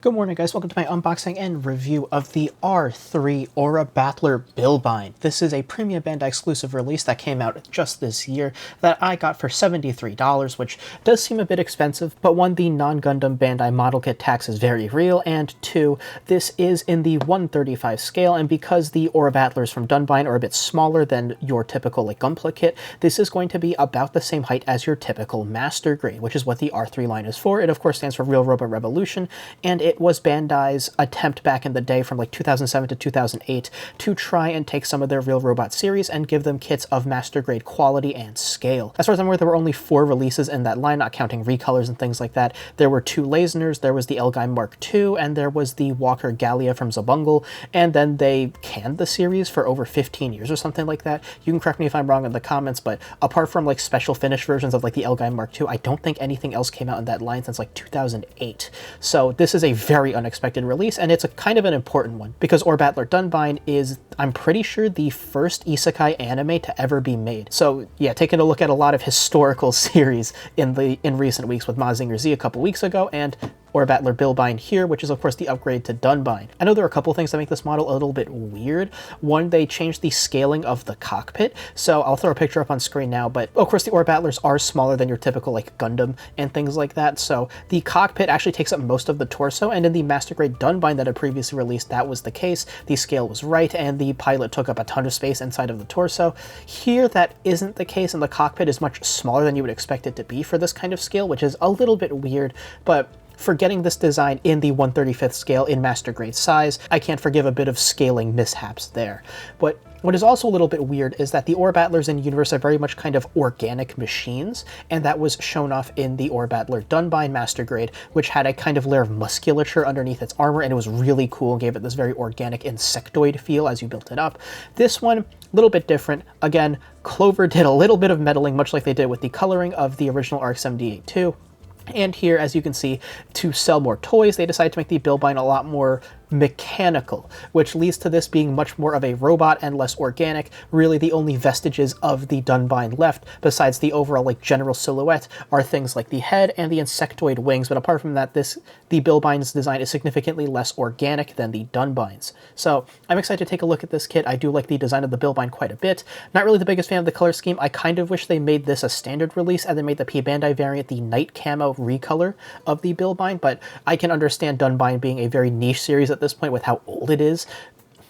Good morning, guys. Welcome to my unboxing and review of the R3 Aura Battler Billbine. This is a premium Bandai exclusive release that came out just this year that I got for $73, which does seem a bit expensive, but one, the non-Gundam Bandai model kit tax is very real, and two, this is in the 135 scale, and because the Aura Battlers from Dunbine are a bit smaller than your typical Gunpla kit, this is going to be about the same height as your typical master grade, which is what the R3 line is for. It, of course, stands for Real Robot Revolution, and it was Bandai's attempt back in the day from like 2007 to 2008 to try and take some of their Real Robot series and give them kits of master grade quality and scale. As far as I'm aware, there were only 4 releases in that line, not counting recolors and things like that. There were 2 Laserners, there was the Elgai Mark II, and there was the Walker Gallia from Zabungle, and then they canned the series for over 15 years or something like that. You can correct me if I'm wrong in the comments, but apart from like special finish versions of like the Elgai Mark II, I don't think anything else came out in that line since like 2008. So this is a very unexpected release, and it's a kind of an important one because Aura Battler Dunbine is, I'm pretty sure, the first isekai anime to ever be made. So yeah, taking a look at a lot of historical series in recent weeks with Mazinger Z a couple weeks ago, and Aura Battler Billbine here, which is of course the upgrade to Dunbine. I know there are a couple things that make this model a little bit weird. One, they changed the scaling of the cockpit, so I'll throw a picture up on screen now, but of course the Aura Battlers are smaller than your typical like Gundam and things like that, so the cockpit actually takes up most of the torso, and in the master grade Dunbine that had previously released, that was the case. The scale was right, and the pilot took up a ton of space inside of the torso. Here, that isn't the case, and the cockpit is much smaller than you would expect it to be for this kind of scale, which is a little bit weird, but for getting this design in the 1/35th scale in master grade size, I can't forgive a bit of scaling mishaps there. But what is also a little bit weird is that the Aura Battlers in universe are very much kind of organic machines, and that was shown off in the Aura Battler Dunbine master grade, which had a kind of layer of musculature underneath its armor, and it was really cool and gave it this very organic insectoid feel as you built it up. This one, a little bit different. Again, Clover did a little bit of meddling, much like they did with the coloring of the original RX-78-2. And here, as you can see, to sell more toys, they decided to make the Billbine a lot more mechanical, which leads to this being much more of a robot and less organic. Really, the only vestiges of the Dunbine left, besides the overall like general silhouette, are things like the head and the insectoid wings, but apart from that, the Billbine's design is significantly less organic than the Dunbine's. So I'm excited to take a look at this kit. I do like the design of the Billbine quite a bit. Not really the biggest fan of the color scheme. I kind of wish they made this a standard release and they made the P-Bandai variant the night camo recolor of the Billbine, but I can understand Dunbine being a very niche series at this point with how old it is.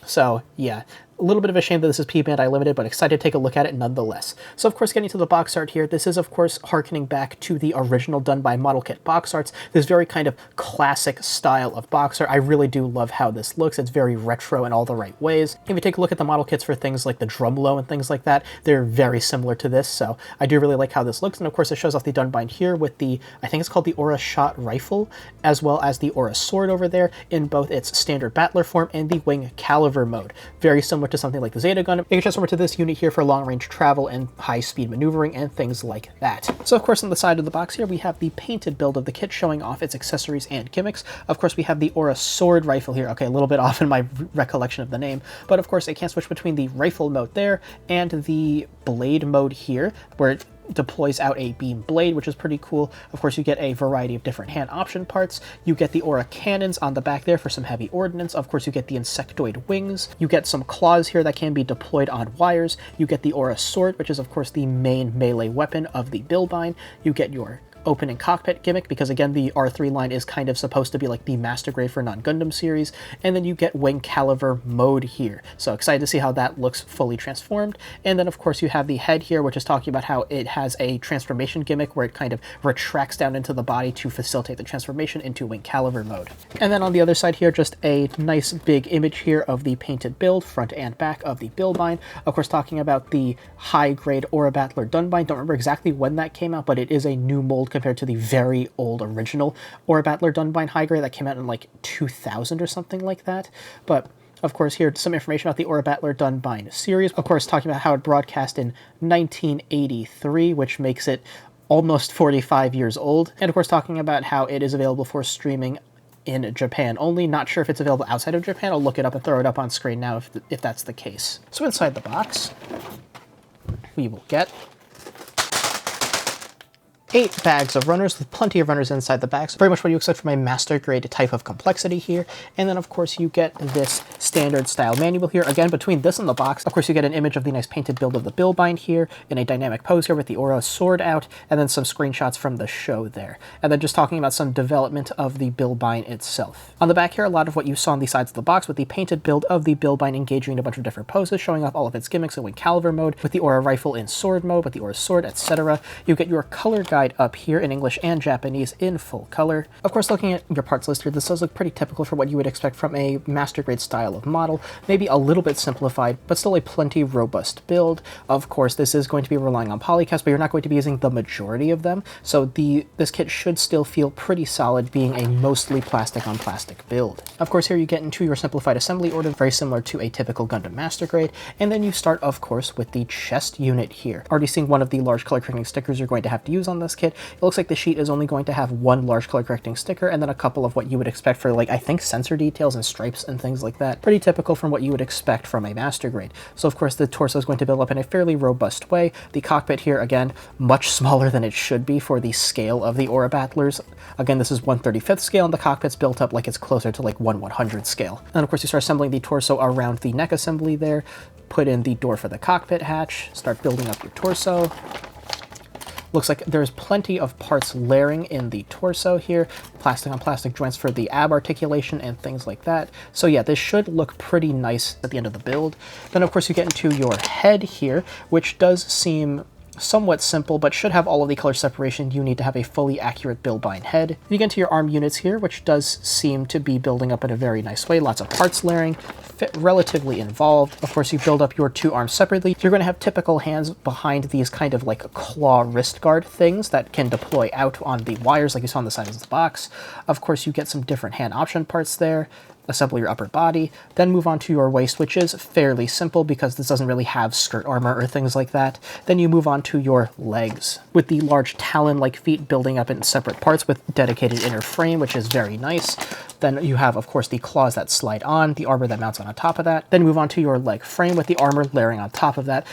So yeah, a little bit of a shame that this is P-Bandai limited, but excited to take a look at it nonetheless. So of course, getting to the box art here, this is of course harkening back to the original Dunbine model kit box arts. This very kind of classic style of box art. I really do love how this looks. It's very retro in all the right ways. If you take a look at the model kits for things like the Drumlo and things like that, they're very similar to this, so I do really like how this looks. And of course, it shows off the Dunbine here with the, I think it's called the Aura Shot Rifle, as well as the Aura Sword over there in both its standard battler form and the Wing Caliver mode. Very similar to something like the Zeta Gundam. You can transform to this unit here for long-range travel and high-speed maneuvering and things like that. So of course, on the side of the box here, we have the painted build of the kit showing off its accessories and gimmicks. Of course, we have the Aura Sword Rifle here. Okay, a little bit off in my recollection of the name, but of course, it can switch between the rifle mode there and the blade mode here, where it deploys out a beam blade, which is pretty cool. Of course, you get a variety of different hand option parts. You get the Aura cannons on the back there for some heavy ordnance. Of course, you get the insectoid wings. You get some claws here that can be deployed on wires. You get the Aura sword, which is of course the main melee weapon of the Billbine. You get your opening cockpit gimmick, because again, the R3 line is kind of supposed to be like the master grade for non-Gundam series, and then you get Wing Caliver mode here. So excited to see how that looks fully transformed. And then of course you have the head here, which is talking about how it has a transformation gimmick where it kind of retracts down into the body to facilitate the transformation into Wing Caliver mode. And then on the other side here, just a nice big image here of the painted build, front and back of the Billbine. Of course, talking about the high grade Aura Battler Dunbine. Don't remember exactly when that came out, but it is a new mold compared to the very old original Aura Battler Dunbine high grade that came out in like 2000 or something like that. But of course, here's some information about the Aura Battler Dunbine series. Of course, talking about how it broadcast in 1983, which makes it almost 45 years old. And of course, talking about how it is available for streaming in Japan only. Not sure if it's available outside of Japan. I'll look it up and throw it up on screen now if that's the case. So inside the box, we will get 8 bags of runners with plenty of runners inside the bags. Very much what you expect from a master grade type of complexity here. And then of course you get this standard style manual here. Again, between this and the box, of course you get an image of the nice painted build of the Billbine here in a dynamic pose here with the Aura sword out, and then some screenshots from the show there. And then just talking about some development of the Billbine itself. On the back here, a lot of what you saw on the sides of the box with the painted build of the Billbine engaging in a bunch of different poses, showing off all of its gimmicks in caliber mode, with the Aura rifle in sword mode, with the Aura sword, etc. You get your color guide up here in English and Japanese in full color. Of course, looking at your parts list here, this does look pretty typical for what you would expect from a master grade style of model. Maybe a little bit simplified, but still a plenty robust build. Of course, this is going to be relying on polycasts, but you're not going to be using the majority of them. So this kit should still feel pretty solid, being a mostly plastic on plastic build. Of course, here you get into your simplified assembly order, very similar to a typical Gundam master grade. And then you start, of course, with the chest unit here. Already seeing one of the large color correcting stickers you're going to have to use on this kit. It looks like the sheet is only going to have one large color correcting sticker and then a couple of what you would expect for, like, I think sensor details and stripes and things like that. Pretty typical from what you would expect from a master grade. So of course the torso is going to build up in a fairly robust way. The cockpit here, again, much smaller than it should be for the scale of the Aura Battlers. Again, this is 1/35th scale and the cockpit's built up like it's closer to like 1/100th scale. And of course you start assembling the torso around the neck assembly there. Put in the door for the cockpit hatch, start building up your torso. Looks like there's plenty of parts layering in the torso here, plastic on plastic joints for the ab articulation and things like that. So yeah, this should look pretty nice at the end of the build. Then of course you get into your head here, which does seem somewhat simple, but should have all of the color separation you need to have a fully accurate Billbine head. You get into your arm units here, which does seem to be building up in a very nice way. Lots of parts layering, fit relatively involved. Of course, you build up your two arms separately. You're going to have typical hands behind these kind of like claw wrist guard things that can deploy out on the wires like you saw on the sides of the box. Of course, you get some different hand option parts there. Assemble your upper body, then move on to your waist, which is fairly simple because this doesn't really have skirt armor or things like that. Then you move on to your legs, with the large talon-like feet building up in separate parts with dedicated inner frame, which is very nice. Then you have, of course, the claws that slide on, the armor that mounts on top of that. Then move on to your leg frame with the armor layering on top of that.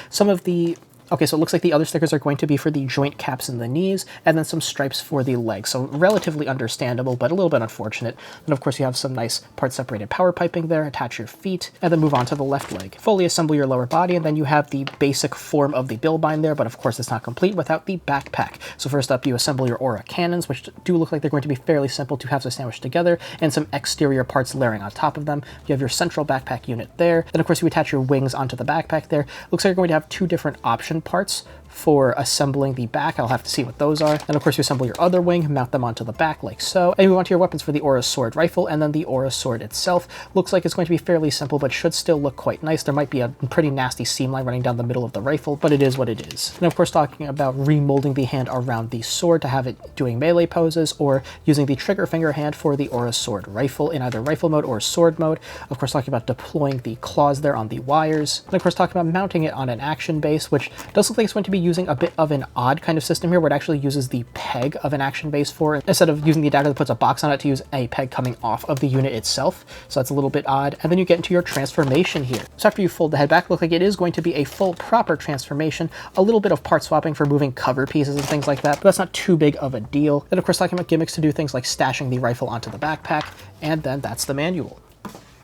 Okay, so it looks like the other stickers are going to be for the joint caps in the knees, and then some stripes for the legs. So relatively understandable, but a little bit unfortunate. And of course you have some nice part-separated power piping there, attach your feet, and then move on to the left leg. Fully assemble your lower body, and then you have the basic form of the Billbine there, but of course it's not complete without the backpack. So first up, you assemble your Aura cannons, which do look like they're going to be fairly simple to have to sandwich together, and some exterior parts layering on top of them. You have your central backpack unit there. Then of course you attach your wings onto the backpack there. Looks like you're going to have two different option parts for assembling the back. I'll have to see what those are. And of course you assemble your other wing, mount them onto the back like so. And you move on to your weapons for the Aura sword rifle, and then the Aura sword itself. Looks like it's going to be fairly simple, but should still look quite nice. There might be a pretty nasty seam line running down the middle of the rifle, but it is what it is. And of course talking about remolding the hand around the sword to have it doing melee poses, or using the trigger finger hand for the Aura sword rifle in either rifle mode or sword mode. Of course talking about deploying the claws there on the wires. And of course talking about mounting it on an action base, which does look like it's going to be using a bit of an odd kind of system here, where it actually uses the peg of an action base for it, instead of using the adapter that puts a box on it, to use a peg coming off of the unit itself. So that's a little bit odd. And then you get into your transformation here. So after you fold the head back, look like it is going to be a full proper transformation. A little bit of part swapping for moving cover pieces and things like that, but that's not too big of a deal. Then of course talking about gimmicks to do things like stashing the rifle onto the backpack, and then that's the manual.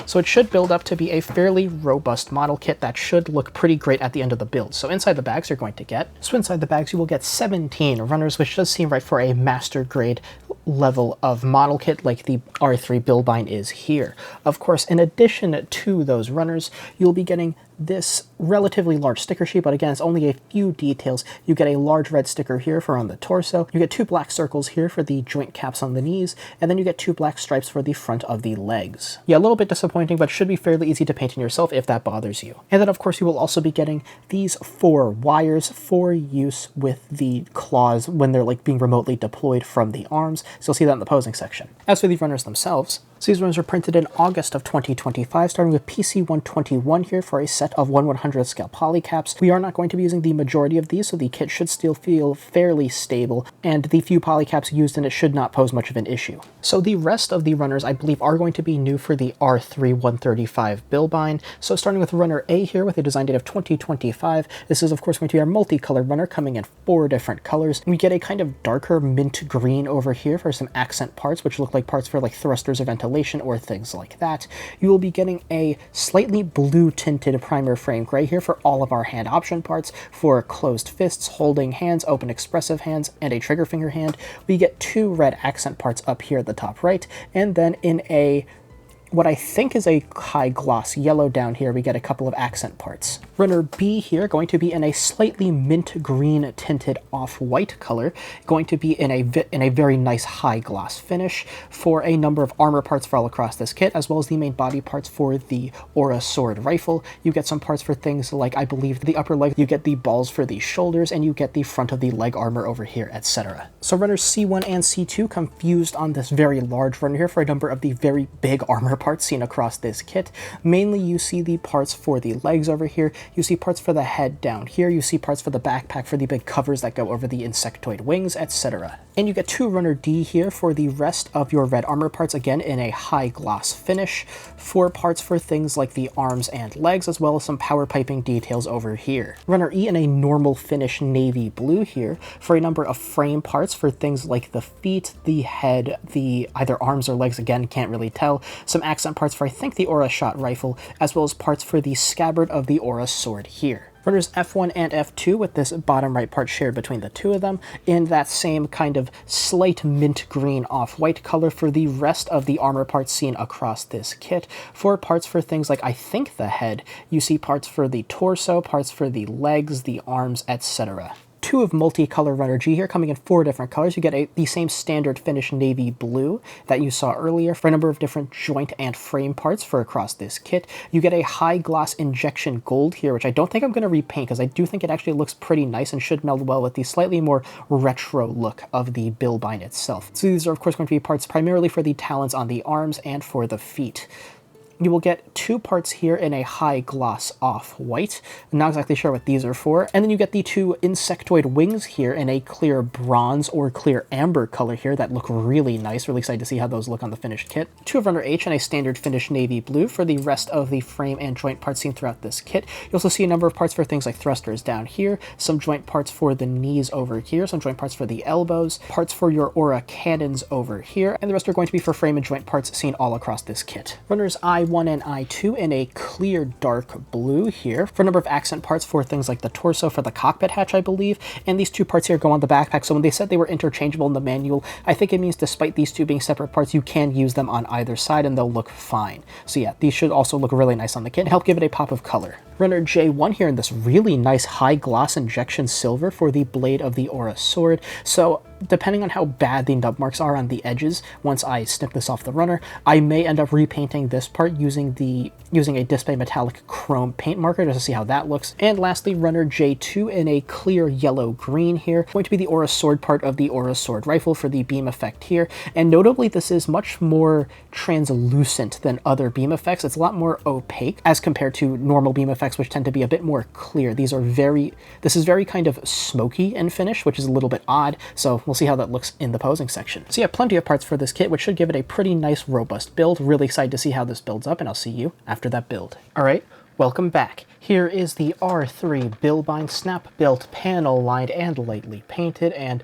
So it should build up to be a fairly robust model kit that should look pretty great at the end of the build. So inside the bags you're going to get, inside the bags you will get 17 runners, which does seem right for a master grade level of model kit like the R3 Billbine is here. Of course, in addition to those runners, you'll be getting this relatively large sticker sheet, but again, it's only a few details. You get a large red sticker here for on the torso. You get two black circles here for the joint caps on the knees, and then you get two black stripes for the front of the legs. Yeah, a little bit disappointing, but should be fairly easy to paint in yourself if that bothers you. And then of course you will also be getting these 4 wires for use with the claws when they're like being remotely deployed from the arms. So you'll see that in the posing section. As for the runners themselves, So these runners were printed in August of 2025, starting with PC-121 here for a set of 1/100th scale polycaps. We are not going to be using the majority of these, so the kit should still feel fairly stable, and the few polycaps used in it should not pose much of an issue. So the rest of the runners, I believe, are going to be new for the R3 135 Billbine. So starting with runner A here with a design date of 2025, this is of course going to be our multicolored runner coming in 4 different colors. We get a kind of darker mint green over here for some accent parts, which look like parts for like thrusters or ventilation or things like that. You will be getting a slightly blue tinted primer frame gray here for all of our hand option parts for closed fists, holding hands, open expressive hands, and a trigger finger hand. We get 2 red accent parts up here at the top right, and then in a what I think is a high gloss yellow down here, we get a couple of accent parts. Runner B here going to be in a slightly mint green tinted off-white color, going to be in a very nice high gloss finish for a number of armor parts for all across this kit, as well as the main body parts for the Aura sword rifle. You get some parts for things like, I believe, the upper leg, you get the balls for the shoulders, and you get the front of the leg armor over here, etc. So runners C1 and C2 confused on this very large runner here for a number of the very big armor parts seen across this kit. Mainly you see the parts for the legs over here, you see parts for the head down here, you see parts for the backpack for the big covers that go over the insectoid wings, etc. And you get 2 runner D here for the rest of your red armor parts, again in a high gloss finish, 4 parts for things like the arms and legs, as well as some power piping details over here. Runner E in a normal finish navy blue here for a number of frame parts for things like the feet, the head, the either arms or legs, again can't really tell, some accent parts for I think the Aura shot rifle, as well as parts for the scabbard of the Aura sword here. Runners F1 and F2 with this bottom right part shared between the 2 of them in that same kind of slight mint green off-white color for the rest of the armor parts seen across this kit. 4 parts for things like I think the head, you see parts for the torso, parts for the legs, the arms, etc. 2 of multicolor runner G here coming in 4 different colors. You get the same standard finish navy blue that you saw earlier for a number of different joint and frame parts for across this kit. You get a high gloss injection gold here, which I don't think I'm going to repaint because I do think it actually looks pretty nice and should meld well with the slightly more retro look of the Billbine itself. So these are of course going to be parts primarily for the talons on the arms and for the feet. You will get 2 parts here in a high gloss off-white. I'm not exactly sure what these are for. And then you get the 2 insectoid wings here in a clear bronze or clear amber color here that look really nice. Really excited to see how those look on the finished kit. 2 of runner H in a standard finish navy blue for the rest of the frame and joint parts seen throughout this kit. You also see a number of parts for things like thrusters down here, some joint parts for the knees over here, some joint parts for the elbows, parts for your Aura cannons over here, and the rest are going to be for frame and joint parts seen all across this kit. Runners I1 and I2 in a clear dark blue here for a number of accent parts for things like the torso for the cockpit hatch, I believe, and these 2 parts here go on the backpack, so when they said they were interchangeable in the manual, I think it means despite these 2 being separate parts, you can use them on either side and they'll look fine. So yeah, these should also look really nice on the kit and help give it a pop of color. Runner J1 here in this really nice high gloss injection silver for the blade of the Aura sword. So depending on how bad the nub marks are on the edges, once I snip this off the runner, I may end up repainting this part using a display metallic chrome paint marker just to see how that looks. And lastly, runner J2 in a clear yellow green here, going to be the Aura sword part of the Aura sword rifle for the beam effect here. And notably, this is much more translucent than other beam effects. It's a lot more opaque as compared to normal beam effects, which tend to be a bit more clear. This is very kind of smoky in finish, which is a little bit odd. So we'll see how that looks in the posing section. So yeah, plenty of parts for this kit, which should give it a pretty nice, robust build. Really excited to see how this builds up, and I'll see you after that build. All right, welcome back. Here is the R3 Billbine snap-built, panel-lined, and lightly painted, and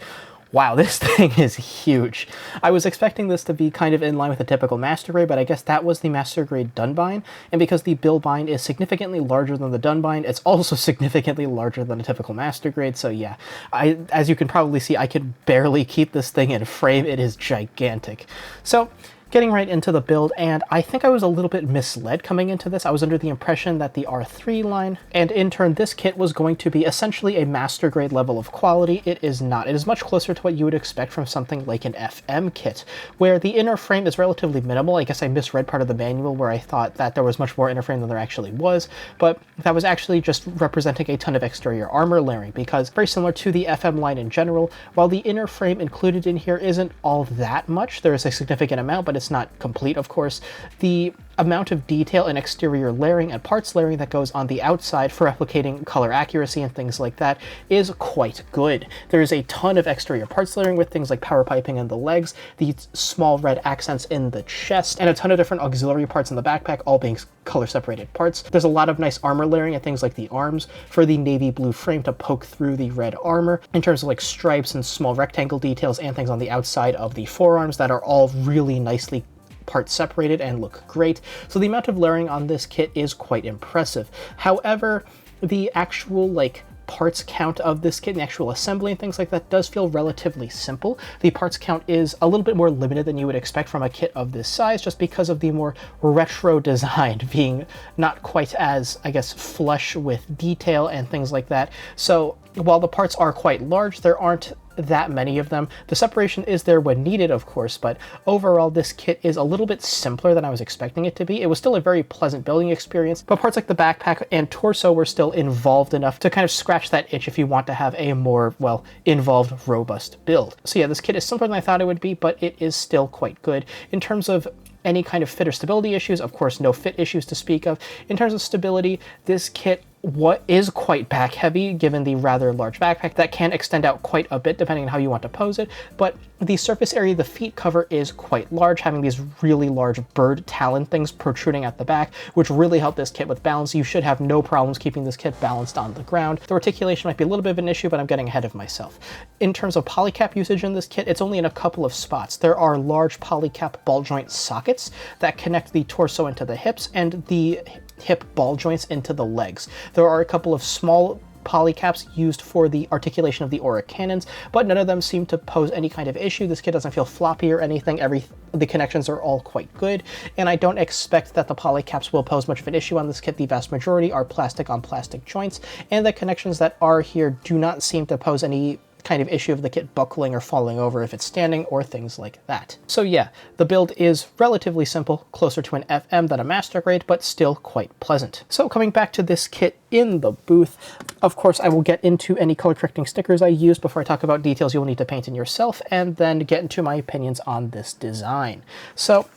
wow, this thing is huge. I was expecting this to be kind of in line with a typical master grade, but I guess that was the master grade Dunbine, and because the Billbine is significantly larger than the Dunbine, it's also significantly larger than a typical master grade, so yeah. As you can probably see, I could barely keep this thing in frame. It is gigantic. So, getting right into the build, and I think I was a little bit misled coming into this. I was under the impression that the R3 line, and in turn this kit was going to be essentially a master grade level of quality. It is not. It is much closer to what you would expect from something like an FM kit, where the inner frame is relatively minimal. I guess I misread part of the manual where I thought that there was much more inner frame than there actually was, but that was actually just representing a ton of exterior armor layering, because very similar to the FM line in general, while the inner frame included in here isn't all that much, there is a significant amount, but it's not complete, of course. The amount of detail and exterior layering and parts layering that goes on the outside for replicating color accuracy and things like that is quite good. There's a ton of exterior parts layering with things like power piping in the legs, these small red accents in the chest, and a ton of different auxiliary parts in the backpack, all being color separated parts. There's a lot of nice armor layering and things like the arms for the navy blue frame to poke through the red armor, in terms of like stripes and small rectangle details and things on the outside of the forearms that are all really nicely part separated and look great. So the amount of layering on this kit is quite impressive. However, the actual like parts count of this kit and the actual assembly and things like that does feel relatively simple. The parts count is a little bit more limited than you would expect from a kit of this size, just because of the more retro design being not quite as, I guess, flush with detail and things like that. So while the parts are quite large, there aren't that many of them. The separation is there when needed, of course, but overall this kit is a little bit simpler than I was expecting it to be. It was still a very pleasant building experience, but parts like the backpack and torso were still involved enough to kind of scratch that itch if you want to have a more, well, involved, robust build. So yeah, this kit is simpler than I thought it would be, but it is still quite good. In terms of any kind of fit or stability issues, of course, no fit issues to speak of. In terms of stability, this kit is quite back heavy given the rather large backpack that can extend out quite a bit depending on how you want to pose it, but the surface area the feet cover is quite large, having these really large bird talon things protruding at the back, which really help this kit with balance. You should have no problems keeping this kit balanced on the ground. The articulation might be a little bit of an issue, but I'm getting ahead of myself. In terms of polycap usage in this kit, it's only in a couple of spots. There are large polycap ball joint sockets that connect the torso into the hips and the hip ball joints into the legs. There are a couple of small polycaps used for the articulation of the aura cannons, but none of them seem to pose any kind of issue. This kit doesn't feel floppy or anything. The connections are all quite good, and I don't expect that the polycaps will pose much of an issue on this kit. The vast majority are plastic on plastic joints, and the connections that are here do not seem to pose any kind of issue of the kit buckling or falling over if it's standing or things like that. So yeah, the build is relatively simple, closer to an FM than a master grade, but still quite pleasant. So coming back to this kit in the booth, of course I will get into any color correcting stickers I used before I talk about details you'll need to paint in yourself, and then get into my opinions on this design. So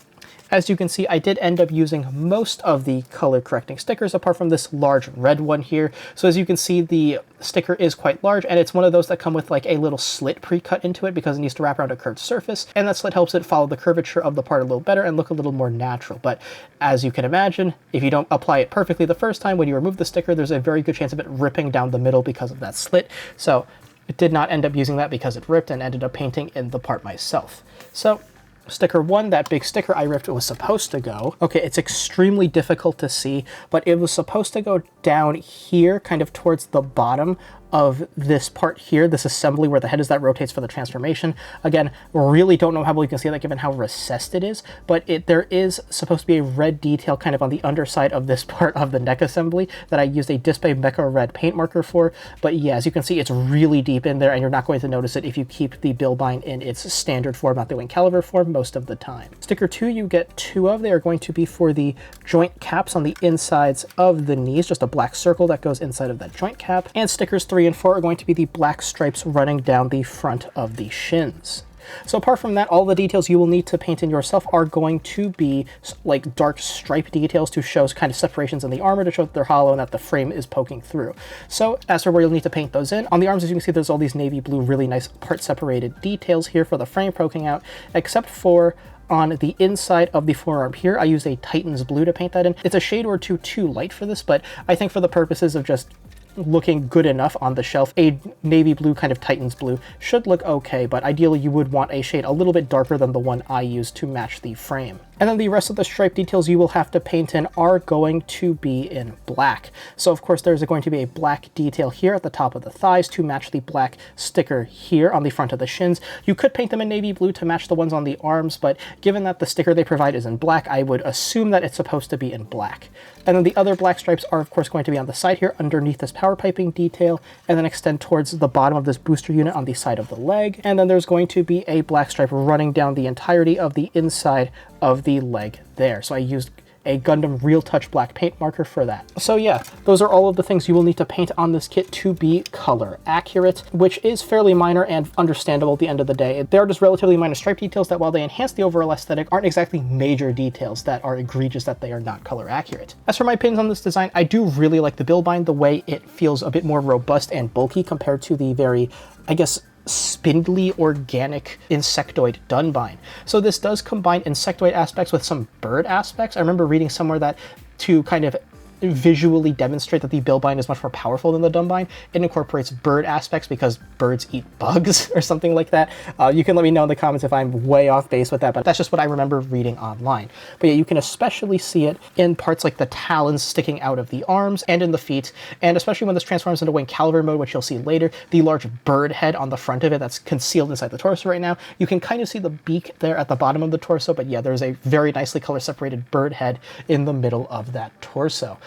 as you can see, I did end up using most of the color correcting stickers apart from this large red one here. So as you can see, the sticker is quite large, and it's one of those that come with like a little slit pre-cut into it because it needs to wrap around a curved surface, and that slit helps it follow the curvature of the part a little better and look a little more natural. But as you can imagine, if you don't apply it perfectly the first time, when you remove the sticker, there's a very good chance of it ripping down the middle because of that slit. So it did not end up using that because it ripped, and ended up painting in the part myself. So sticker one, that big sticker I ripped, was supposed to go. Okay, it's extremely difficult to see, but it was supposed to go down here, kind of towards the bottom of this part here, this assembly where the head is that rotates for the transformation. Again, really don't know how well you can see that given how recessed it is, but there is supposed to be a red detail kind of on the underside of this part of the neck assembly that I used a Display Mecha red paint marker for. But yeah, as you can see, it's really deep in there, and you're not going to notice it if you keep the Billbine in its standard form, not the wing caliber form, most of the time. Sticker 2, you get 2 of. They are going to be for the joint caps on the insides of the knees, just a black circle that goes inside of that joint cap. And stickers 3 and 4 are going to be the black stripes running down the front of the shins. So apart from that, all the details you will need to paint in yourself are going to be like dark stripe details to show kind of separations in the armor to show that they're hollow and that the frame is poking through. So as for where you'll need to paint those in, on the arms, as you can see, there's all these navy blue, really nice part separated details here for the frame poking out, except for on the inside of the forearm here, I used a Titan's blue to paint that in. It's a shade or two too light for this, but I think for the purposes of just looking good enough on the shelf, a navy blue kind of Titan's blue should look okay, but ideally you would want a shade a little bit darker than the one I used to match the frame. And then the rest of the stripe details you will have to paint in are going to be in black. So of course there's going to be a black detail here at the top of the thighs to match the black sticker here on the front of the shins. You could paint them in navy blue to match the ones on the arms, but given that the sticker they provide is in black, I would assume that it's supposed to be in black. And then the other black stripes are of course going to be on the side here underneath this power piping detail, and then extend towards the bottom of this booster unit on the side of the leg. And then there's going to be a black stripe running down the entirety of the inside of the leg there. So I used a Gundam Real Touch black paint marker for that. So yeah, those are all of the things you will need to paint on this kit to be color accurate, which is fairly minor and understandable at the end of the day. They are just relatively minor stripe details that, while they enhance the overall aesthetic, aren't exactly major details that are egregious that they are not color accurate. As for my opinions on this design, I do really like the Billbine, the way it feels a bit more robust and bulky compared to the very, I guess, spindly, organic insectoid Dunbine. So this does combine insectoid aspects with some bird aspects. I remember reading somewhere that to kind of visually demonstrate that the Billbine is much more powerful than the Dunbine, it incorporates bird aspects because birds eat bugs or something like that. You can let me know in the comments if I'm way off base with that, but that's just what I remember reading online. But yeah, you can especially see it in parts like the talons sticking out of the arms and in the feet, and especially when this transforms into wing caliber mode, which you'll see later, the large bird head on the front of it that's concealed inside the torso right now. You can kind of see the beak there at the bottom of the torso, but yeah, there's a very nicely color separated bird head in the middle of that torso.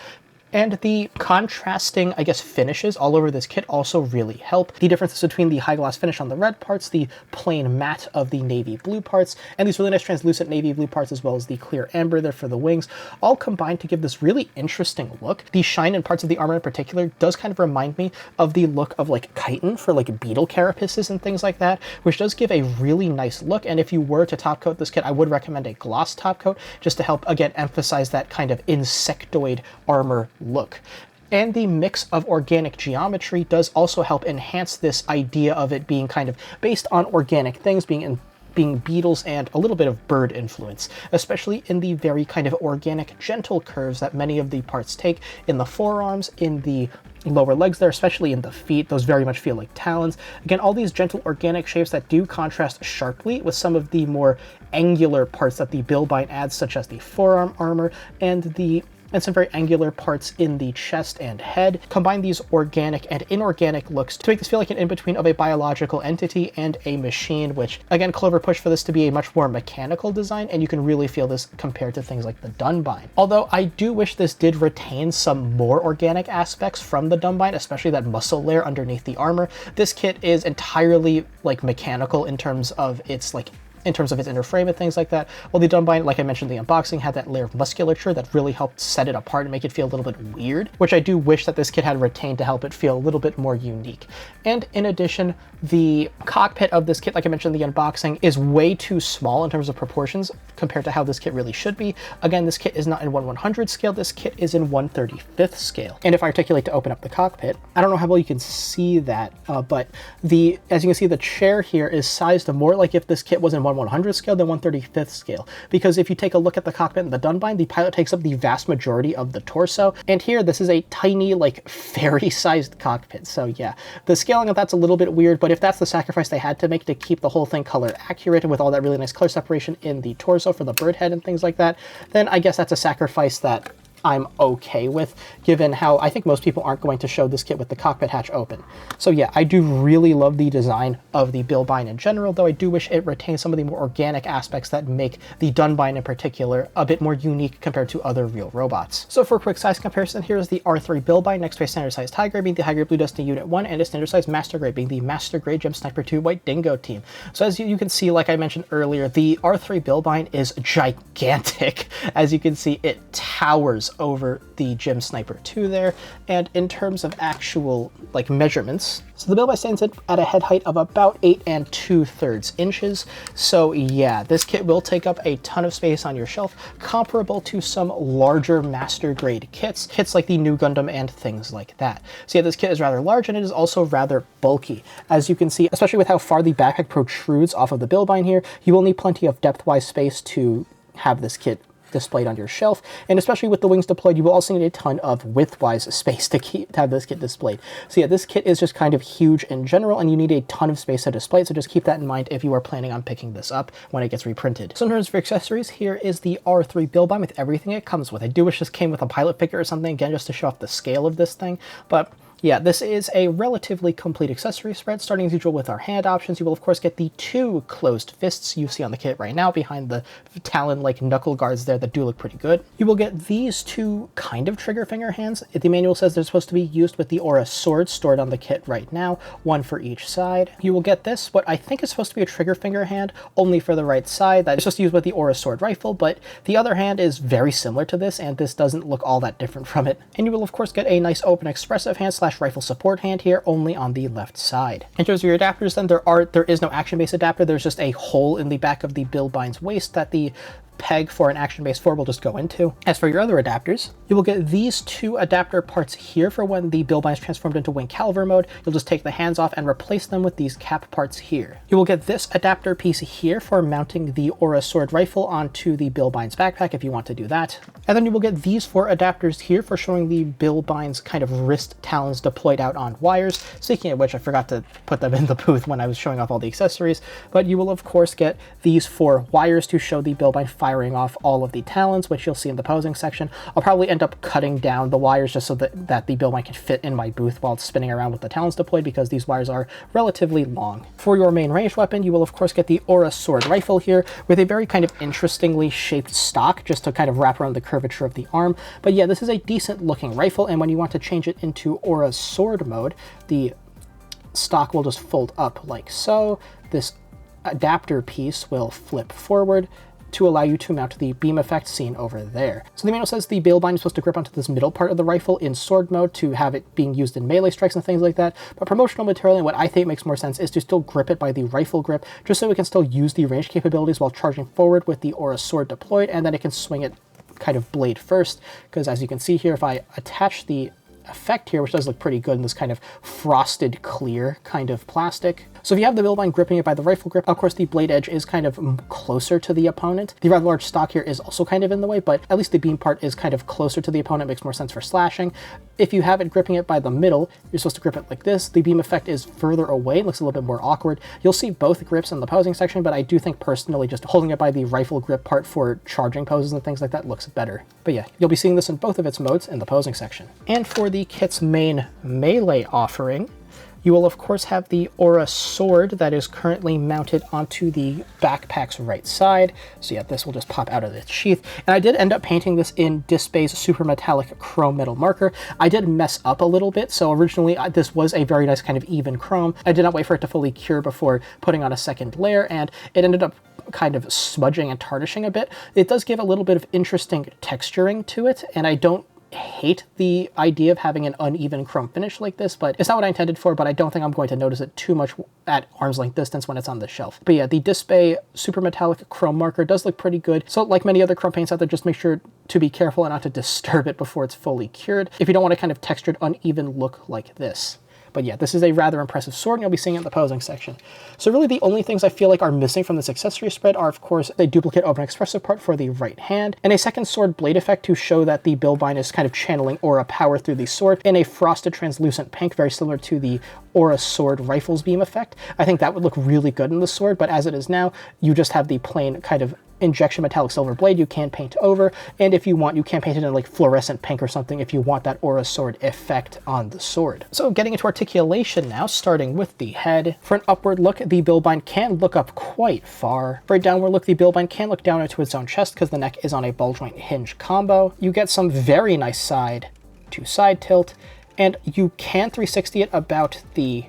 And the contrasting, I guess, finishes all over this kit also really help. The differences between the high gloss finish on the red parts, the plain matte of the navy blue parts, and these really nice translucent navy blue parts, as well as the clear amber there for the wings, all combine to give this really interesting look. The shine in parts of the armor in particular does kind of remind me of the look of like chitin for like beetle carapaces and things like that, which does give a really nice look. And if you were to top coat this kit, I would recommend a gloss top coat just to help, again, emphasize that kind of insectoid armor look. And the mix of organic geometry does also help enhance this idea of it being kind of based on organic things, being beetles and a little bit of bird influence, especially in the very kind of organic, gentle curves that many of the parts take in the forearms, in the lower legs there, especially in the feet. Those very much feel like talons. Again, all these gentle organic shapes that do contrast sharply with some of the more angular parts that the Billbine adds, such as the forearm armor and some very angular parts in the chest and head. Combine these organic and inorganic looks to make this feel like an in-between of a biological entity and a machine, which, again, clever push for this to be a much more mechanical design, and you can really feel this compared to things like the Dunbine. Although I do wish this did retain some more organic aspects from the Dunbine, especially that muscle layer underneath the armor. This kit is entirely like mechanical in terms of its inner frame and things like that. Well, the Dunbine, like I mentioned in the unboxing, had that layer of musculature that really helped set it apart and make it feel a little bit weird, which I do wish that this kit had retained to help it feel a little bit more unique. And in addition, the cockpit of this kit, like I mentioned in the unboxing, is way too small in terms of proportions compared to how this kit really should be. Again, this kit is not in 1/100 scale, this kit is in 1/35 scale. And if I articulate to open up the cockpit, I don't know how well you can see that, but as you can see, the chair here is sized more like if this kit was in 1/100 scale than 1/35 scale. Because if you take a look at the cockpit in the Dunbine, the pilot takes up the vast majority of the torso, and here this is a tiny, like, fairy-sized cockpit. So yeah, the scaling of that's a little bit weird, but if that's the sacrifice they had to make to keep the whole thing color accurate and with all that really nice color separation in the torso for the bird head and things like that, then I guess that's a sacrifice that I'm okay with, given how I think most people aren't going to show this kit with the cockpit hatch open. So yeah, I do really love the design of the Billbine in general, though I do wish it retained some of the more organic aspects that make the Dunbine in particular a bit more unique compared to other real robots. So for a quick size comparison, here's the R3 Billbine next to a standard sized high grade being the high grade Blue Destiny Unit 1 and a standard sized master grade being the master grade Gem Sniper 2 White Dingo team. So as you can see, like I mentioned earlier, the R3 Billbine is gigantic. As you can see, it towers over the Gem Sniper 2 there, and in terms of actual like measurements, so the Billbine stands at a head height of about 8 2/3 inches. So yeah, this kit will take up a ton of space on your shelf, comparable to some larger master grade kits like the new Gundam and things like that. So yeah, this kit is rather large and it is also rather bulky. As you can see, especially with how far the backpack protrudes off of the Billbine here, you will need plenty of depth-wise space to have this kit displayed on your shelf, and especially with the wings deployed, you will also need a ton of width-wise space to have this kit displayed. So yeah, this kit is just kind of huge in general, and you need a ton of space to display it, so just keep that in mind if you are planning on picking this up when it gets reprinted. So in terms of accessories, here is the R3 Billbine with everything it comes with. I do wish this came with a pilot figure or something, again, just to show off the scale of this thing, but Yeah, this is a relatively complete accessory spread. Starting as usual with our hand options, you will of course get the 2 closed fists you see on the kit right now behind the talon-like knuckle guards there that do look pretty good. You will get these 2 kind of trigger finger hands. The manual says they're supposed to be used with the Aura sword stored on the kit right now, 1 for each side. You will get this, what I think is supposed to be a trigger finger hand, only for the right side, that is supposed to use with the Aura sword rifle, but the other hand is very similar to this, and this doesn't look all that different from it. And you will of course get a nice open expressive hand / rifle support hand here, only on the left side. In terms of your adapters then, there is no action-based adapter, there's just a hole in the back of the Billbine's waist that the peg for an action-based 4 will just go into. As for your other adapters, you will get these 2 adapter parts here for when the Billbine is transformed into Wing Caliber mode. You'll just take the hands off and replace them with these cap parts here. You will get this adapter piece here for mounting the Aura sword rifle onto the Billbine's backpack if you want to do that. And then you will get these 4 adapters here for showing the Billbine's kind of wrist talons deployed out on wires. Speaking of which, I forgot to put them in the booth when I was showing off all the accessories, but you will of course get these 4 wires to show the Billbine firing off all of the talons, which you'll see in the posing section. I'll probably end up cutting down the wires just so that the Billbine can fit in my booth while it's spinning around with the talons deployed, because these wires are relatively long. For your main ranged weapon, you will of course get the Aura sword rifle here with a very kind of interestingly shaped stock just to kind of wrap around the curvature of the arm. But yeah, this is a decent looking rifle, and when you want to change it into Aura sword mode, the stock will just fold up like so. This adapter piece will flip forward to allow you to mount the beam effect seen over there. So the manual says the Billbine is supposed to grip onto this middle part of the rifle in sword mode to have it being used in melee strikes and things like that, but promotional material and what I think makes more sense is to still grip it by the rifle grip, just so we can still use the range capabilities while charging forward with the Aura sword deployed, and then it can swing it kind of blade first, because as you can see here, if I attach the effect here, which does look pretty good in this kind of frosted clear kind of plastic. So if you have the Billbine gripping it by the rifle grip, of course the blade edge is kind of closer to the opponent. The rather large stock here is also kind of in the way, but at least the beam part is kind of closer to the opponent, makes more sense for slashing. If you have it gripping it by the middle, you're supposed to grip it like this. The beam effect is further away, it looks a little bit more awkward. You'll see both grips in the posing section, but I do think personally just holding it by the rifle grip part for charging poses and things like that looks better. But yeah, you'll be seeing this in both of its modes in the posing section. And for the kit's main melee offering, you will of course have the Aura sword that is currently mounted onto the backpack's right side. So yeah, this will just pop out of its sheath. And I did end up painting this in Disbay's super metallic chrome metal marker. I did mess up a little bit, so originally this was a very nice kind of even chrome. I did not wait for it to fully cure before putting on a second layer, and it ended up kind of smudging and tarnishing a bit. It does give a little bit of interesting texturing to it, and I don't hate the idea of having an uneven chrome finish like this, but it's not what I intended for, but I don't think I'm going to notice it too much at arm's length distance when it's on the shelf. But yeah, the Disbay super metallic chrome marker does look pretty good. So like many other chrome paints out there, just make sure to be careful and not to disturb it before it's fully cured if you don't want a kind of textured uneven look like this. But yeah, this is a rather impressive sword, and you'll be seeing it in the posing section. So really the only things I feel like are missing from this accessory spread are, of course, a duplicate open expressive part for the right hand, and a second sword blade effect to show that the Billbine is kind of channeling aura power through the sword in a frosted translucent pink, very similar to the Aura sword rifle's beam effect. I think that would look really good in the sword, but as it is now, you just have the plain kind of injection metallic silver blade you can paint over, and if you want, you can paint it in like fluorescent pink or something if you want that Aura sword effect on the sword. So getting into articulation now, starting with the head. For an upward look, the Billbine can look up quite far. For a downward look, the Billbine can look down into its own chest because the neck is on a ball joint hinge combo. You get some very nice side to side tilt, and you can 360 it about the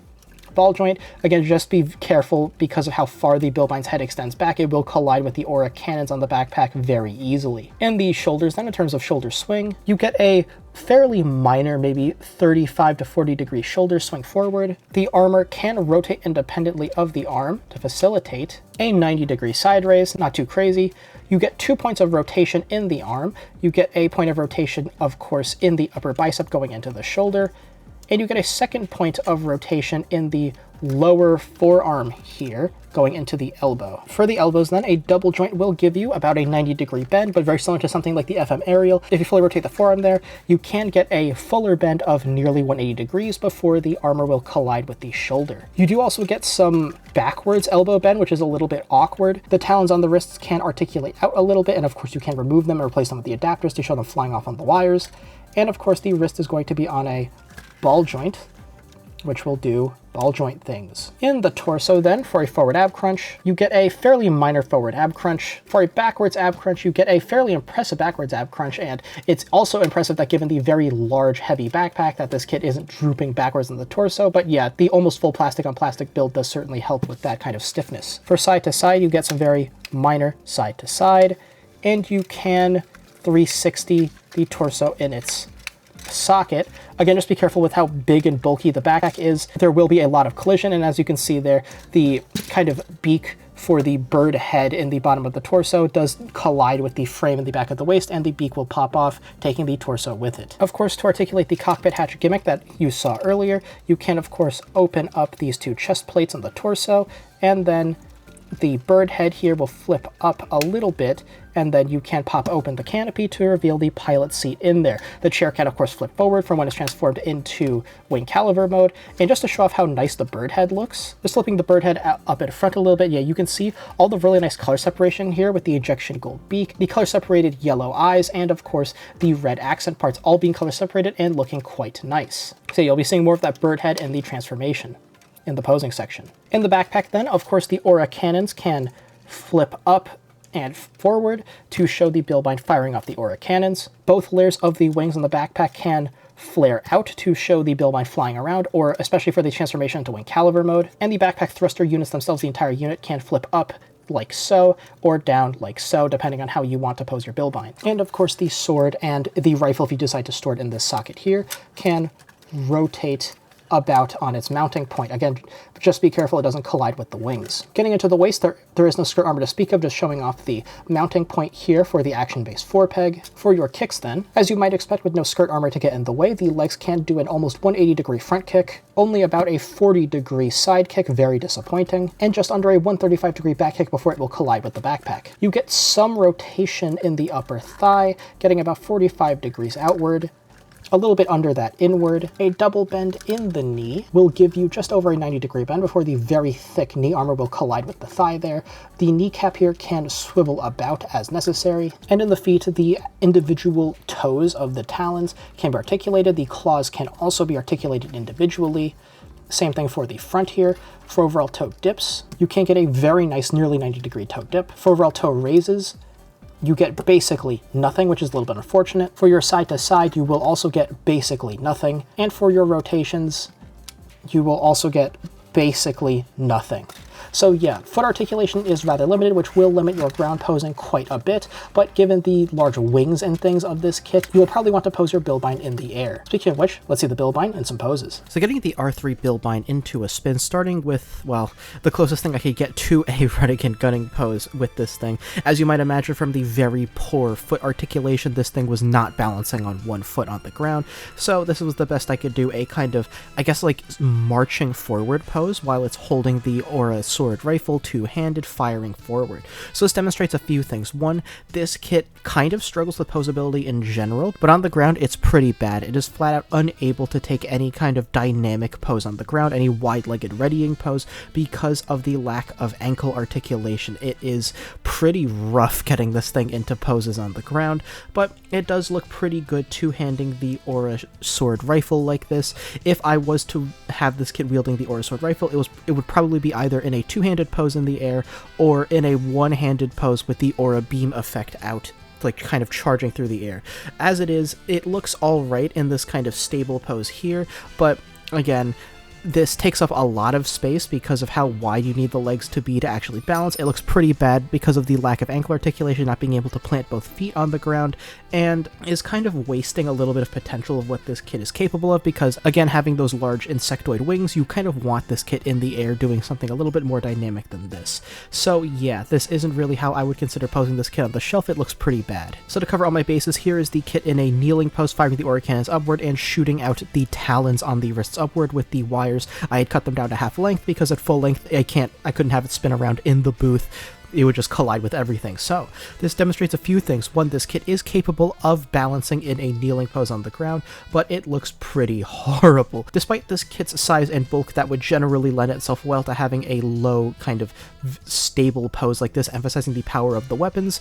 ball joint. Again, just be careful because of how far the Billbine's head extends back. It will collide with the aura cannons on the backpack very easily. And the shoulders then, in terms of shoulder swing, you get a fairly minor, maybe 35 to 40 degree shoulder swing forward. The armor can rotate independently of the arm to facilitate a 90 degree side raise, not too crazy. You get 2 points of rotation in the arm. You get a point of rotation, of course, in the upper bicep going into the shoulder. And you get a second point of rotation in the lower forearm here, going into the elbow. For the elbows then, a double joint will give you about a 90 degree bend, but very similar to something like the FM Aerial. If you fully rotate the forearm there, you can get a fuller bend of nearly 180 degrees before the armor will collide with the shoulder. You do also get some backwards elbow bend, which is a little bit awkward. The talons on the wrists can articulate out a little bit, and of course you can remove them and replace them with the adapters to show them flying off on the wires. And of course the wrist is going to be on a ball joint, which will do ball joint things. In the torso then, for a forward ab crunch, you get a fairly minor forward ab crunch. For a backwards ab crunch, you get a fairly impressive backwards ab crunch, and it's also impressive that given the very large, heavy backpack, that this kit isn't drooping backwards in the torso, but yeah, the almost full plastic on plastic build does certainly help with that kind of stiffness. For side to side, you get some very minor side to side, and you can 360 the torso in its socket. Again, just be careful with how big and bulky the backpack is. There will be a lot of collision, and as you can see there, the kind of beak for the bird head in the bottom of the torso does collide with the frame in the back of the waist, and the beak will pop off, taking the torso with it. Of course, to articulate the cockpit hatch gimmick that you saw earlier, you can of course open up these two chest plates on the torso, and then the bird head here will flip up a little bit, and then you can pop open the canopy to reveal the pilot seat in there. The chair can of course flip forward from when it's transformed into wing caliber mode, and just to show off how nice the bird head looks, just flipping the bird head up in front a little bit, yeah, you can see all the really nice color separation here with the ejection gold beak, the color separated yellow eyes, and of course the red accent parts all being color separated and looking quite nice. So you'll be seeing more of that bird head in the transformation in the posing section. In the backpack then, of course, the aura cannons can flip up and forward to show the Billbine firing off the aura cannons. Both layers of the wings on the backpack can flare out to show the Billbine flying around, or especially for the transformation into wing caliber mode. And the backpack thruster units themselves, the entire unit, can flip up like so, or down like so, depending on how you want to pose your Billbine. And of course, the sword and the rifle, if you decide to store it in this socket here, can rotate about on its mounting point. Again, just be careful it doesn't collide with the wings. Getting into the waist, there is no skirt armor to speak of, just showing off the mounting point here for the action-based forepeg. For your kicks then, as you might expect with no skirt armor to get in the way, the legs can do an almost 180-degree front kick, only about a 40-degree side kick, very disappointing, and just under a 135-degree back kick before it will collide with the backpack. You get some rotation in the upper thigh, getting about 45 degrees outward, a little bit under that inward. A double bend in the knee will give you just over a 90-degree bend before the very thick knee armor will collide with the thigh there. The kneecap here can swivel about as necessary. And in the feet, the individual toes of the talons can be articulated. The claws can also be articulated individually. Same thing for the front here. For overall toe dips, you can get a very nice nearly 90-degree toe dip. For overall toe raises, you get basically nothing, which is a little bit unfortunate. For your side to side, you will also get basically nothing. And for your rotations, you will also get basically nothing. So yeah, foot articulation is rather limited, which will limit your ground posing quite a bit, but given the large wings and things of this kit, you will probably want to pose your Billbine in the air. Speaking of which, let's see the Billbine in some poses. So getting the R3 Billbine into a spin, starting with, well, the closest thing I could get to a running and gunning pose with this thing. As you might imagine from the very poor foot articulation, this thing was not balancing on one foot on the ground, so this was the best I could do, a kind of, I guess, like marching forward pose while it's holding the aura sword rifle two-handed, firing forward. So this demonstrates a few things. One, this kit kind of struggles with posability in general, but on the ground it's pretty bad. It is flat out unable to take any kind of dynamic pose on the ground, any wide-legged readying pose, because of the lack of ankle articulation. It is pretty rough getting this thing into poses on the ground, but it does look pretty good two-handing the aura sword rifle like this. If I was to have this kit wielding the aura sword rifle, it would probably be either in a two-handed pose in the air or in a one-handed pose with the aura beam effect out, like kind of charging through the air. As it is, it looks alright in this kind of stable pose here, but again, this takes up a lot of space because of how wide you need the legs to be to actually balance. It looks pretty bad because of the lack of ankle articulation, not being able to plant both feet on the ground, and is kind of wasting a little bit of potential of what this kit is capable of, because again, having those large insectoid wings, you kind of want this kit in the air doing something a little bit more dynamic than this. So yeah, this isn't really how I would consider posing this kit on the shelf. It looks pretty bad. So to cover all my bases, here is the kit in a kneeling pose, firing the aura cannons upward and shooting out the talons on the wrists upward with the wires. I had cut them down to half length because at full length I couldn't have it spin around in the booth. It would just collide with everything. So this demonstrates a few things. One, this kit is capable of balancing in a kneeling pose on the ground, but it looks pretty horrible. Despite this kit's size and bulk, that would generally lend itself well to having a low kind of stable pose like this, emphasizing the power of the weapons.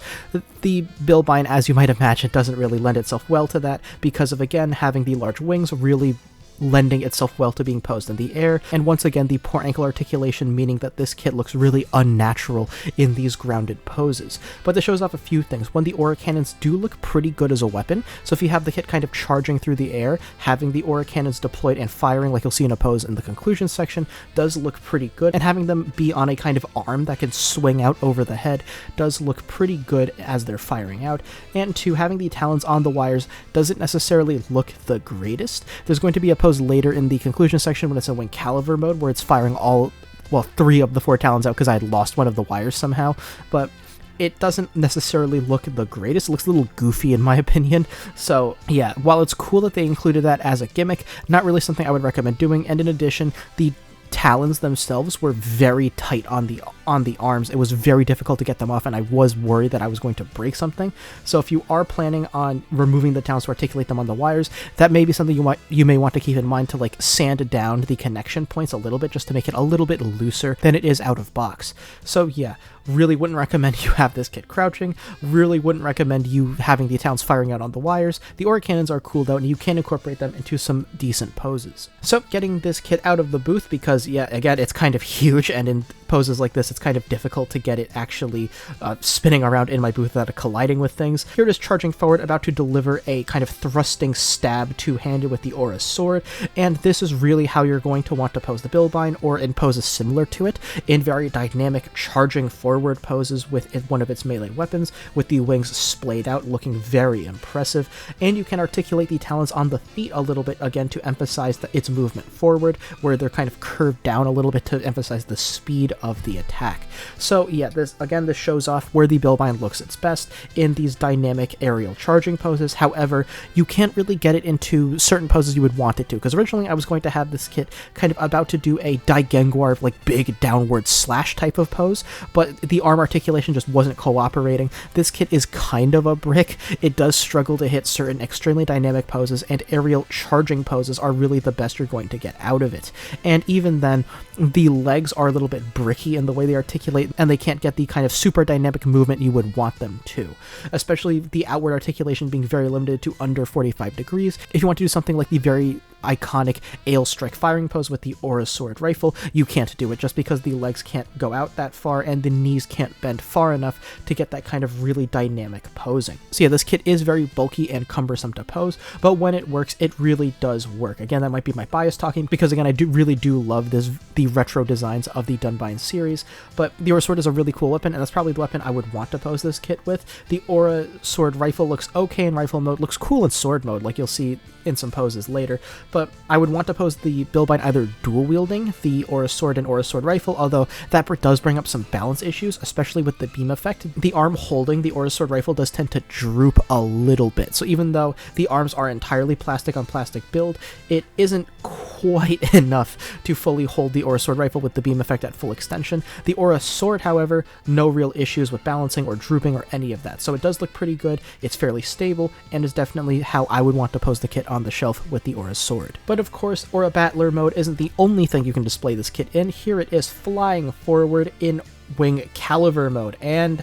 The Billbine, as you might imagine, doesn't really lend itself well to that because of, again, having the large wings really lending itself well to being posed in the air, and once again the poor ankle articulation meaning that this kit looks really unnatural in these grounded poses. But this shows off a few things. One, the aura cannons do look pretty good as a weapon, so if you have the kit kind of charging through the air, having the aura cannons deployed and firing like you'll see in a pose in the conclusion section does look pretty good, and having them be on a kind of arm that can swing out over the head does look pretty good as they're firing out. And two, having the talons on the wires doesn't necessarily look the greatest. There's going to be a pose later in the conclusion section when it's in Wing Caliber mode where it's firing all, well, 3 of the 4 talons out because I had lost one of the wires somehow, but it doesn't necessarily look the greatest. It looks a little goofy in my opinion. So yeah, while it's cool that they included that as a gimmick, not really something I would recommend doing. And in addition, the talons themselves were very tight on the arms. It was very difficult to get them off, and I was worried that I was going to break something. So if you are planning on removing the talons to articulate them on the wires, that may be something you may want to keep in mind, to like sand down the connection points a little bit just to make it a little bit looser than it is out of box. So yeah, really wouldn't recommend you have this kit crouching, really wouldn't recommend you having the talons firing out on the wires. The aura cannons are cooled out and you can incorporate them into some decent poses. So getting this kit out of the booth, because yeah, again, it's kind of huge, and in poses like this it's kind of difficult to get it actually spinning around in my booth without it colliding with things. Here it is charging forward, about to deliver a kind of thrusting stab two-handed with the aura sword, and this is really how you're going to want to pose the Billbine, or in poses similar to it, in very dynamic charging forward poses with one of its melee weapons, with the wings splayed out, looking very impressive. And you can articulate the talons on the feet a little bit, again to emphasize its movement forward, where they're kind of curved down a little bit to emphasize the speed of the attack. So yeah, this shows off where the Billbine looks its best, in these dynamic aerial charging poses. However, you can't really get it into certain poses you would want it to, because originally I was going to have this kit kind of about to do a Daigenguar, like big downward slash type of pose, but the arm articulation just wasn't cooperating. This kit is kind of a brick. It does struggle to hit certain extremely dynamic poses, and aerial charging poses are really the best you're going to get out of it. And even then, the legs are a little bit bricky in the way they articulate, and they can't get the kind of super dynamic movement you would want them to, especially the outward articulation being very limited to under 45 degrees. If you want to do something like the very iconic Ale Strike firing pose with the Aura Sword Rifle, you can't do it just because the legs can't go out that far and the knees can't bend far enough to get that kind of really dynamic posing. So yeah, this kit is very bulky and cumbersome to pose, but when it works, it really does work. Again, that might be my bias talking, because again, I really do love the retro designs of the Dunbine series, but the Aura Sword is a really cool weapon, and that's probably the weapon I would want to pose this kit with. The Aura Sword Rifle looks okay in rifle mode, looks cool in sword mode, like you'll see in some poses later, but I would want to pose the Billbine either dual wielding the Aura Sword and Aura Sword Rifle, although that does bring up some balance issues, especially with the beam effect. The arm holding the Aura Sword Rifle does tend to droop a little bit, so even though the arms are entirely plastic on plastic build, it isn't quite enough to fully hold the Aura Sword Rifle with the beam effect at full extension. The Aura Sword, however, no real issues with balancing or drooping or any of that, so it does look pretty good, it's fairly stable, and is definitely how I would want to pose the kit on the shelf with the Aura Sword. But of course, Aura Battler mode isn't the only thing you can display this kit in. Here it is flying forward in Wing Caliber mode, and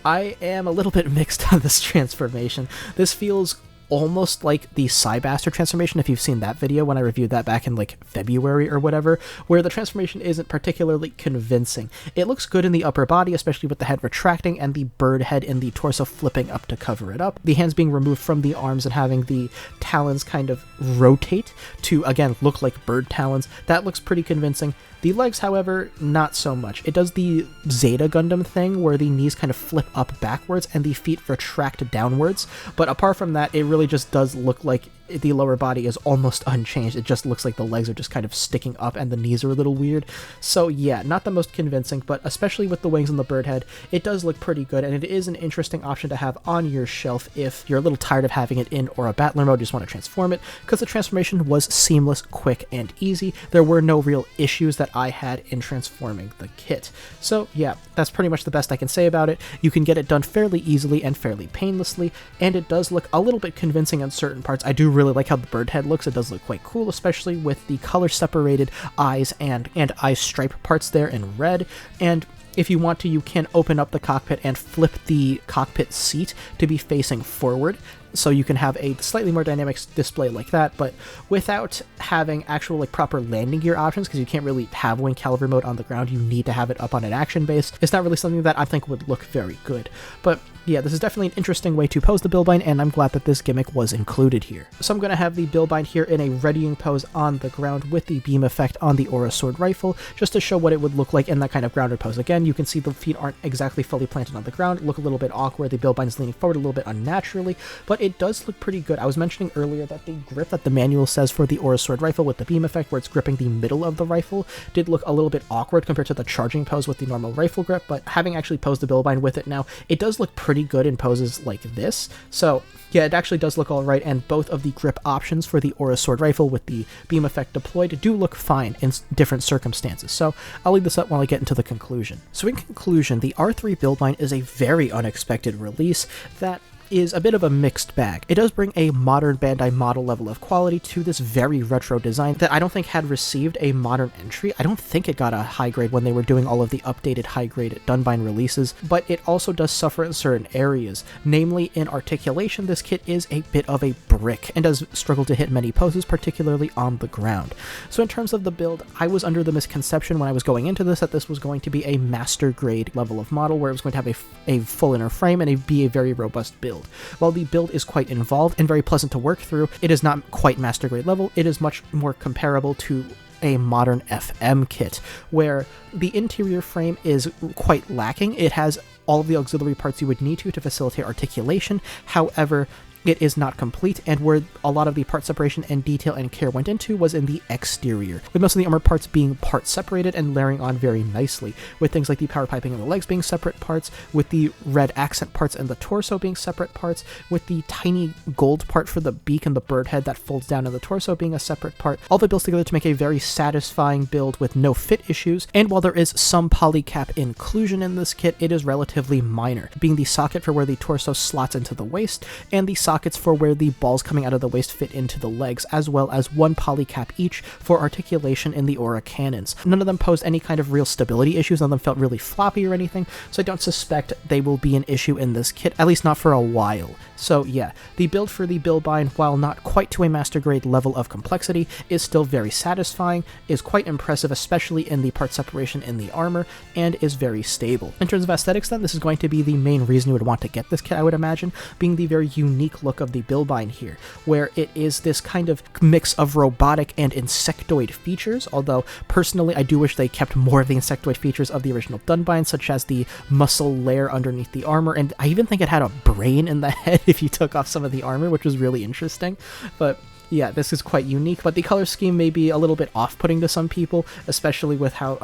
I am a little bit mixed on this transformation. This feels almost like the Psybaster transformation, if you've seen that video when I reviewed that back in like February or whatever, where the transformation isn't particularly convincing. It looks good in the upper body, especially with the head retracting and the bird head in the torso flipping up to cover it up, the hands being removed from the arms and having the talons kind of rotate to, again, look like bird talons. That looks pretty convincing. The legs, however, not so much. It does the Zeta Gundam thing where the knees kind of flip up backwards and the feet retract downwards, but apart from that, it really just does look like the lower body is almost unchanged. It just looks like the legs are just kind of sticking up and the knees are a little weird. So yeah, not the most convincing, but especially with the wings and the bird head, it does look pretty good, and it is an interesting option to have on your shelf if you're a little tired of having it in Aura Battler mode, just want to transform it, because the transformation was seamless, quick, and easy. There were no real issues that I had in transforming the kit. So yeah, that's pretty much the best I can say about it. You can get it done fairly easily and fairly painlessly, and it does look a little bit convincing on certain parts. I do really like how the bird head looks. It does look quite cool, especially with the color separated eyes and eye stripe parts there in red. And if you want to, you can open up the cockpit and flip the cockpit seat to be facing forward. so you can have a slightly more dynamic display like that, but without having actual like proper landing gear options, because you can't really have wing caliber mode on the ground. You need to have it up on an action base. It's not really something that I think would look very good, but yeah, this is definitely an interesting way to pose the Billbine, and I'm glad that this gimmick was included here. So I'm going to have the Billbine here in a readying pose on the ground with the beam effect on the Aura Sword Rifle, just to show what it would look like in that kind of grounded pose. Again, you can see the feet aren't exactly fully planted on the ground, look a little bit awkward, the Billbine is leaning forward a little bit unnaturally, but it does look pretty good. I was mentioning earlier that the grip that the manual says for the Aura Sword Rifle with the beam effect, where it's gripping the middle of the rifle, did look a little bit awkward compared to the charging pose with the normal rifle grip, but having actually posed the Billbine with it now, it does look pretty good in poses like this. So yeah, it actually does look alright, and both of the grip options for the Aura Sword Rifle with the beam effect deployed do look fine in different circumstances. So I'll leave this up while I get into the conclusion. So in conclusion, the R3 Billbine is a very unexpected release that is a bit of a mixed bag. It does bring a modern Bandai model level of quality to this very retro design that I don't think had received a modern entry. I don't think it got a high grade when they were doing all of the updated high grade Dunbine releases, but it also does suffer in certain areas. Namely, in articulation, this kit is a bit of a brick and does struggle to hit many poses, particularly on the ground. So in terms of the build, I was under the misconception when I was going into this that this was going to be a master grade level of model where it was going to have a full inner frame and be a very robust build. While the build is quite involved and very pleasant to work through, it is not quite master grade level. It is much more comparable to a modern FM kit, where the interior frame is quite lacking. It has all of the auxiliary parts you would need to facilitate articulation. However, it is not complete, and where a lot of the part separation and detail and care went into was in the exterior, with most of the armor parts being part separated and layering on very nicely, with things like the power piping and the legs being separate parts, with the red accent parts and the torso being separate parts, with the tiny gold part for the beak and the bird head that folds down in the torso being a separate part. All the builds together to make a very satisfying build with no fit issues, and while there is some polycap inclusion in this kit, it is relatively minor, being the socket for where the torso slots into the waist, and the sockets for where the balls coming out of the waist fit into the legs, as well as one polycap each for articulation in the aura cannons. None of them posed any kind of real stability issues, none of them felt really floppy or anything, so I don't suspect they will be an issue in this kit, at least not for a while. So yeah, the build for the Billbine, while not quite to a master grade level of complexity, is still very satisfying, is quite impressive, especially in the part separation in the armor, and is very stable. In terms of aesthetics then, this is going to be the main reason you would want to get this kit, I would imagine, being the very unique look of the Billbine here, where it is this kind of mix of robotic and insectoid features, although personally I do wish they kept more of the insectoid features of the original Dunbine, such as the muscle layer underneath the armor, and I even think it had a brain in the head if you took off some of the armor, which was really interesting. But yeah, this is quite unique, but the color scheme may be a little bit off-putting to some people, especially with how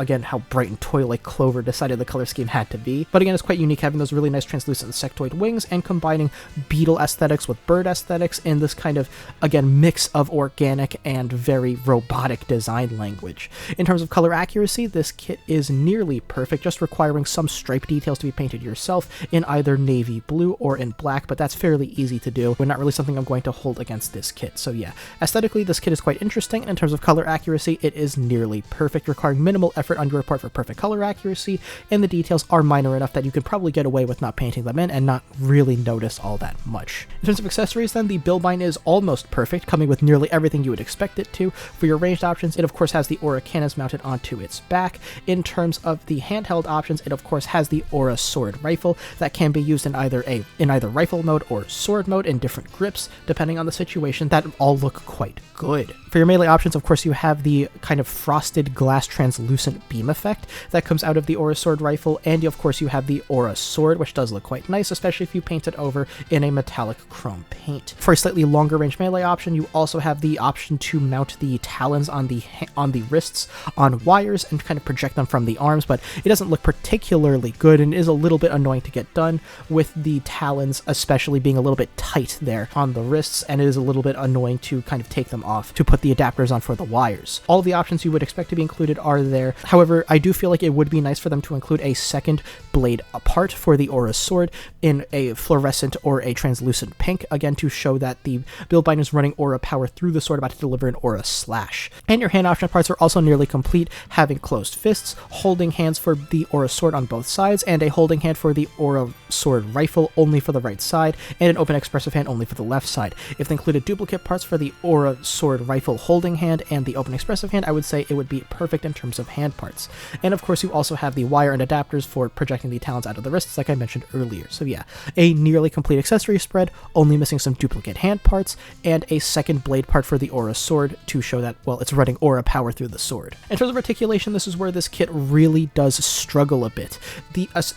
bright and toy-like Clover decided the color scheme had to be. But again, it's quite unique having those really nice translucent insectoid wings and combining beetle aesthetics with bird aesthetics in this kind of, again, mix of organic and very robotic design language. In terms of color accuracy, this kit is nearly perfect, just requiring some stripe details to be painted yourself in either navy blue or in black, but that's fairly easy to do, but not really something I'm going to hold against this kit. So yeah, aesthetically, this kit is quite interesting, and in terms of color accuracy, it is nearly perfect, requiring minimal effort on your part for perfect color accuracy, and the details are minor enough that you can probably get away with not painting them in and not really notice all that much. In terms of accessories then, the Billbine is almost perfect, coming with nearly everything you would expect it to. For your ranged options, it of course has the aura cannons mounted onto its back. In terms of the handheld options, it of course has the aura sword rifle that can be used in either rifle mode or sword mode in different grips, depending on the situation, that all look quite good. For your melee options, of course, you have the kind of frosted glass translucent beam effect that comes out of the aura sword rifle, and of course you have the aura sword, which does look quite nice, especially if you paint it over in a metallic chrome paint. For a slightly longer range melee option, you also have the option to mount the talons on the wrists on wires and kind of project them from the arms, but it doesn't look particularly good and is a little bit annoying to get done, with the talons especially being a little bit tight there on the wrists, and it is a little bit annoying to to kind of take them off to put the adapters on for the wires. All the options you would expect to be included are there. However, I do feel like it would be nice for them to include a second blade part for the Aura sword in a fluorescent or a translucent pink, again to show that the Billbine is running aura power through the sword, about to deliver an aura slash. And your hand option parts are also nearly complete, having closed fists, holding hands for the aura sword on both sides, and a holding hand for the aura sword rifle only for the right side, and an open expressive hand only for the left side. If they included duplicate parts for the aura sword rifle holding hand and the open expressive hand, I would say it would be perfect in terms of hand parts. And of course, you also have the wire and adapters for projecting the talons out of the wrists, like I mentioned earlier. So yeah, a nearly complete accessory spread, only missing some duplicate hand parts, and a second blade part for the aura sword to show that, well, it's running aura power through the sword. In terms of articulation, this is where this kit really does struggle a bit.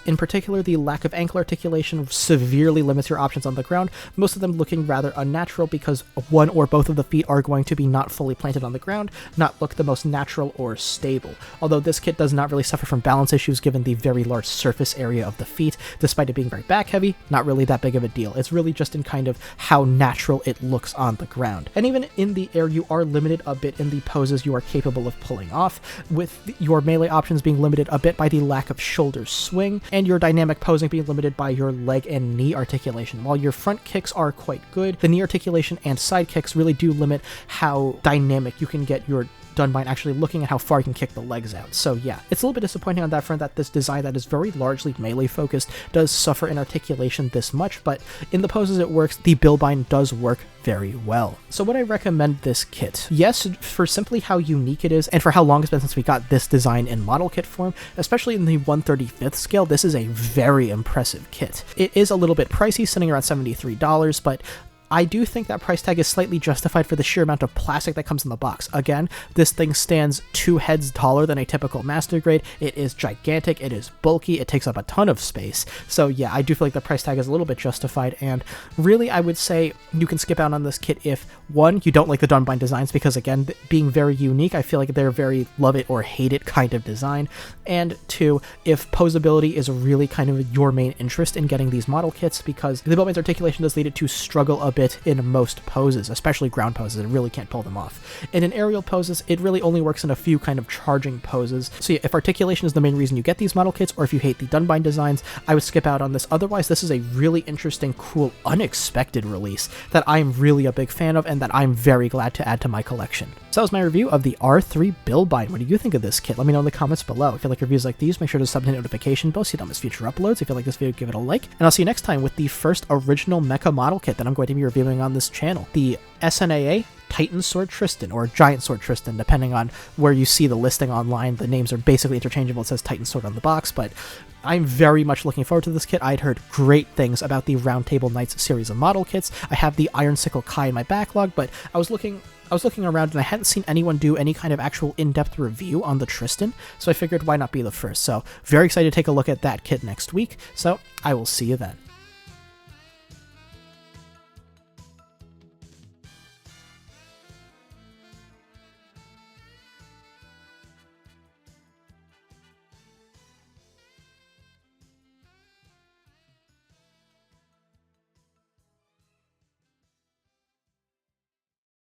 In particular, the lack of ankle articulation severely limits your options on the ground, most of them looking rather unnatural because one or both of the feet are going to be not fully planted on the ground, not look the most natural or stable. Although this kit does not really suffer from balance issues given the very large surface area of the feet, despite it being very back heavy, not really that big of a deal. It's really just in kind of how natural it looks on the ground. And even in the air, you are limited a bit in the poses you are capable of pulling off, with your melee options being limited a bit by the lack of shoulder swing, and your dynamic posing being limited by your leg and knee articulation. While your front kicks are quite good, the knee articulation and side kicks really do limit how dynamic you can get your Dunbine actually looking at how far you can kick the legs out. So yeah, it's a little bit disappointing on that front that this design that is very largely melee focused does suffer in articulation this much, but in the poses it works. The Billbine does work very well. So would I recommend this kit? Yes, for simply how unique it is and for how long it's been since we got this design in model kit form, especially in the 1/35th scale, this is a very impressive kit. It is a little bit pricey, sitting around $73, but I do think that price tag is slightly justified for the sheer amount of plastic that comes in the box. Again, this thing stands 2 heads taller than a typical master grade. It is gigantic, it is bulky, it takes up a ton of space. So yeah, I do feel like the price tag is a little bit justified, and really I would say you can skip out on this kit if, one, you don't like the Dunbine designs, because again, being very unique, I feel like they're very love it or hate it kind of design, and two, if posability is really kind of your main interest in getting these model kits, because the Billbine's articulation does lead it to struggle a bit in most poses, especially ground poses. It really can't pull them off. And in aerial poses, it really only works in a few kind of charging poses. So yeah, if articulation is the main reason you get these model kits, or if you hate the Dunbine designs, I would skip out on this. Otherwise, this is a really interesting, cool, unexpected release that I'm really a big fan of and that I'm very glad to add to my collection. So that was my review of the R3 Billbine. What do you think of this kit? Let me know in the comments below. If you like reviews like these, make sure to sub to notification bell so you don't miss future uploads. If you like this video, give it a like. And I'll see you next time with the first original mecha model kit that I'm going to be reviewing on this channel. The SNAA Titan Sword Tristan, or Giant Sword Tristan, depending on where you see the listing online. The names are basically interchangeable. It says Titan Sword on the box, but I'm very much looking forward to this kit. I'd heard great things about the Roundtable Knights series of model kits. I have the Iron Sickle Kai in my backlog, but I was looking around and I hadn't seen anyone do any kind of actual in-depth review on the Tristan, so I figured why not be the first. So very excited to take a look at that kit next week, so I will see you then.